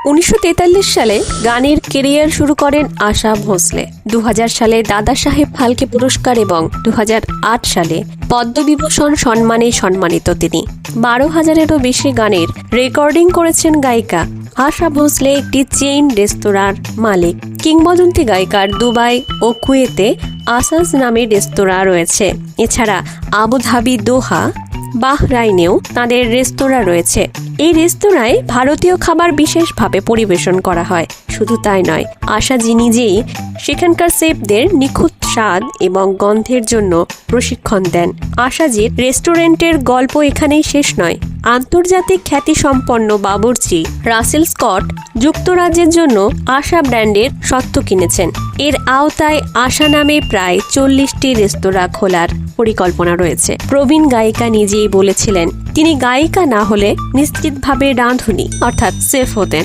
1943 সালে গানের কেরিয়ার শুরু করেন আশা ভোঁসলে। 2000 সালে দাদা সাহেব ফালকে পুরস্কার এবং 2008 সালে পদ্মবিভূষণ সম্মানে সম্মানিত তিনি। 12,000-এরও বেশি গানের রেকর্ডিং করেছেন গায়িকা। আশা ভোঁসলে একটি চেইন রেস্তোরাঁর মালিক। কিংবদন্তি গায়িকার দুবাই ও কুয়েতে আসাজ নামে রেস্তোরাঁ রয়েছে। এছাড়া আবুধাবি, দোহা, বাহরাইনেও তাদের রেস্তোরাঁ রয়েছে। এই রেস্তোরাঁয় ভারতীয় খাবার বিশেষভাবে পরিবেশন করা হয়। শুধু তাই নয়, আশাজি নিজেই সেখানকার শেফদের নিখুঁত স্বাদ এবং গন্ধের জন্য প্রশিক্ষণ দেন। আশাজির রেস্টুরেন্টের গল্প এখানেই শেষ নয়। আন্তর্জাতিক খ্যাতিসম্পন্ন বাবুর্চি রাসেল স্কট যুক্তরাজ্যের জন্য আশা ব্র্যান্ডের স্বত্ব কিনেছেন। এর আওতায় আশা নামে প্রায় 40টি রেস্তোরাঁ খোলার পরিকল্পনা রয়েছে। প্রবীণ গায়িকা নিজেই বলেছিলেন, তিনি গায়িকা না হলে নিশ্চিতভাবে রাঁধুনি অর্থাৎ শেফ হতেন।